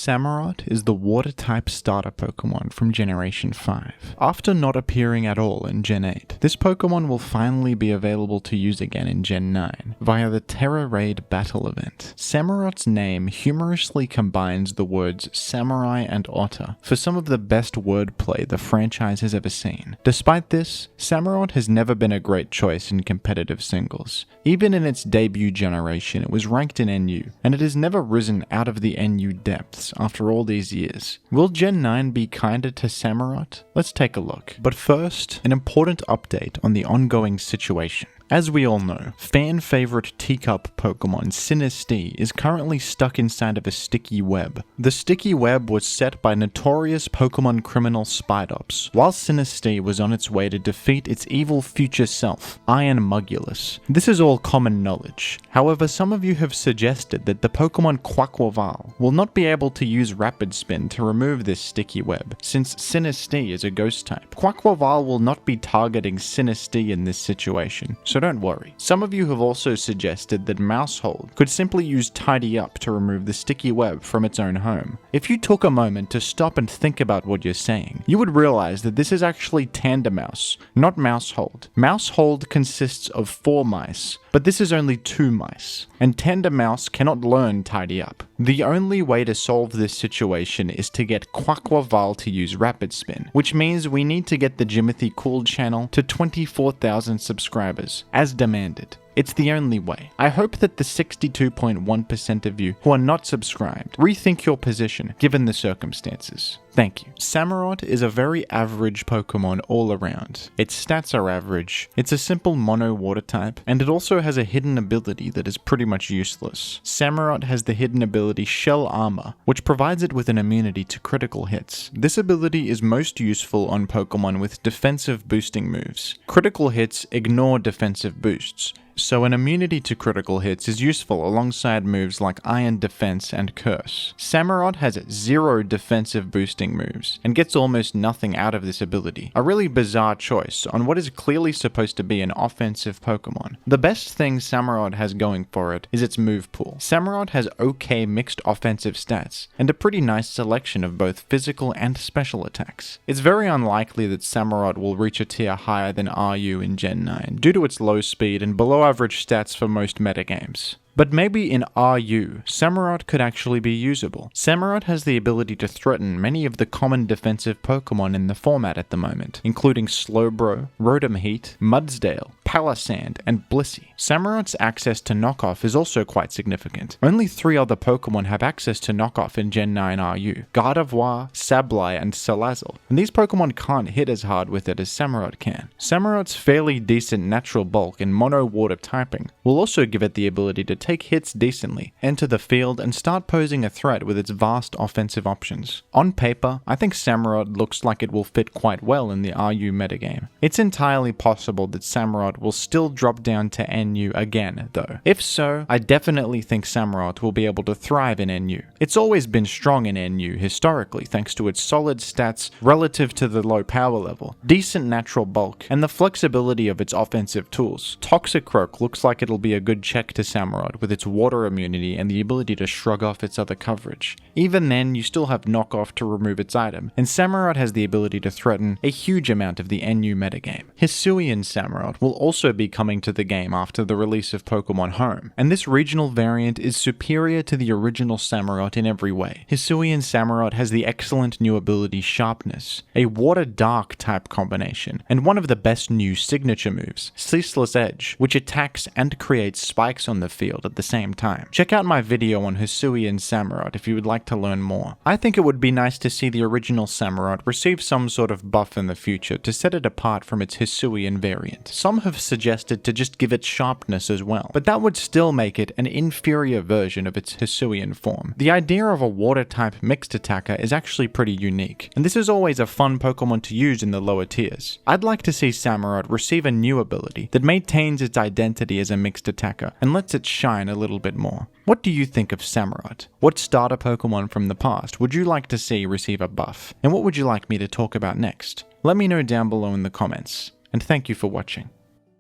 Samurott is the Water-type starter Pokemon from Generation 5. After not appearing at all in Gen 8, this Pokemon will finally be available to use again in Gen 9, via the Tera Raid Battle event. Samurott's name humorously combines the words samurai and otter for some of the best wordplay the franchise has ever seen. Despite this, Samurott has never been a great choice in competitive singles. Even in its debut generation, it was ranked in NU, and it has never risen out of the NU depths after all these years. Will Gen 9 be kinder to Samurott? Let's take a look. But first, an important update on the ongoing situation. As we all know, fan-favorite teacup Pokemon Sinistea is currently stuck inside of a sticky web. The sticky web was set by notorious Pokemon criminal Spidops, while Sinistea was on its way to defeat its evil future self, Iron Mugulis. This is all common knowledge. However, some of you have suggested that the Pokemon Quaquaval will not be able to use Rapid Spin to remove this sticky web, since Sinistea is a ghost type. Quaquaval will not be targeting Sinistea in this situation, so don't worry. Some of you have also suggested that Mousehold could simply use Tidy Up to remove the sticky web from its own home. If you took a moment to stop and think about what you're saying, you would realize that this is actually Tandemaus, not Mousehold. Mousehold consists of 4 mice, but this is only 2 mice, and Tandemaus cannot learn Tidy Up. The only way to solve this situation is to get Quaquaval to use Rapid Spin, which means we need to get the JimCool channel to 24,000 subscribers, as demanded. It's the only way. I hope that the 62.1% of you who are not subscribed rethink your position given the circumstances. Thank you. Samurott is a very average Pokemon all around. Its stats are average, it's a simple mono water type, and it also has a hidden ability that is pretty much useless. Samurott has the hidden ability Shell Armor, which provides it with an immunity to critical hits. This ability is most useful on Pokemon with defensive boosting moves. Critical hits ignore defensive boosts, so an immunity to critical hits is useful alongside moves like Iron Defense and Curse. Samurott has 0 defensive boosting moves, and gets almost nothing out of this ability. A really bizarre choice on what is clearly supposed to be an offensive Pokemon. The best thing Samurott has going for it is its move pool. Samurott has okay mixed offensive stats, and a pretty nice selection of both physical and special attacks. It's very unlikely that Samurott will reach a tier higher than RU in Gen 9, due to its low speed and below average stats for most metagames. But maybe in RU, Samurott could actually be usable. Samurott has the ability to threaten many of the common defensive Pokemon in the format at the moment, including Slowbro, Rotom Heat, Mudsdale, Palisand, and Blissey. Samurott's access to Knockoff is also quite significant. Only 3 other Pokemon have access to Knockoff in Gen 9 RU, Gardevoir, Sableye, and Salazzle, and these Pokemon can't hit as hard with it as Samurott can. Samurott's fairly decent natural bulk and mono water typing will also give it the ability to take hits decently, enter the field, and start posing a threat with its vast offensive options. On paper, I think Samurott looks like it will fit quite well in the RU metagame. It's entirely possible that Samurott will still drop down to NU again, though. If so, I definitely think Samurott will be able to thrive in NU. It's always been strong in NU historically thanks to its solid stats relative to the low power level, decent natural bulk, and the flexibility of its offensive tools. Toxicroak looks like it'll be a good check to Samurott with its water immunity and the ability to shrug off its other coverage. Even then, you still have Knockoff to remove its item, and Samurott has the ability to threaten a huge amount of the NU metagame. Hisuian Samurott will also be coming to the game after the release of Pokemon Home, and this regional variant is superior to the original Samurott in every way. Hisuian Samurott has the excellent new ability Sharpness, a water-dark type combination, and one of the best new signature moves, Ceaseless Edge, which attacks and creates spikes on the field at the same time. Check out my video on Hisuian Samurott if you would like to learn more. I think it would be nice to see the original Samurott receive some sort of buff in the future to set it apart from its Hisuian variant. Some have suggested to just give it Sharpness as well, but that would still make it an inferior version of its Hisuian form. The idea of a water-type mixed attacker is actually pretty unique, and this is always a fun Pokemon to use in the lower tiers. I'd like to see Samurott receive a new ability that maintains its identity as a mixed attacker and lets it shine a little bit more. What do you think of Samurott? What starter Pokemon from the past would you like to see receive a buff? And what would you like me to talk about next? Let me know down below in the comments, and thank you for watching.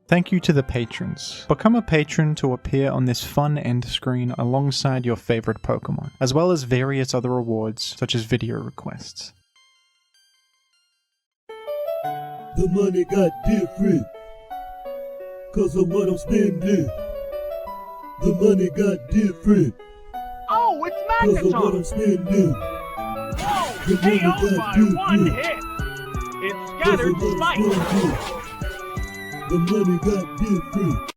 Thank you to the patrons. Become a patron to appear on this fun end screen alongside your favorite Pokemon, as well as various other rewards such as video requests. The money got different, cause of what I'm spending. The money got different, Oh, it's cause of what Megaphone! I'm spending. Whoa! The money KO got by different, one hit! It's cause scattered of what I'm spike! spending. The money got different.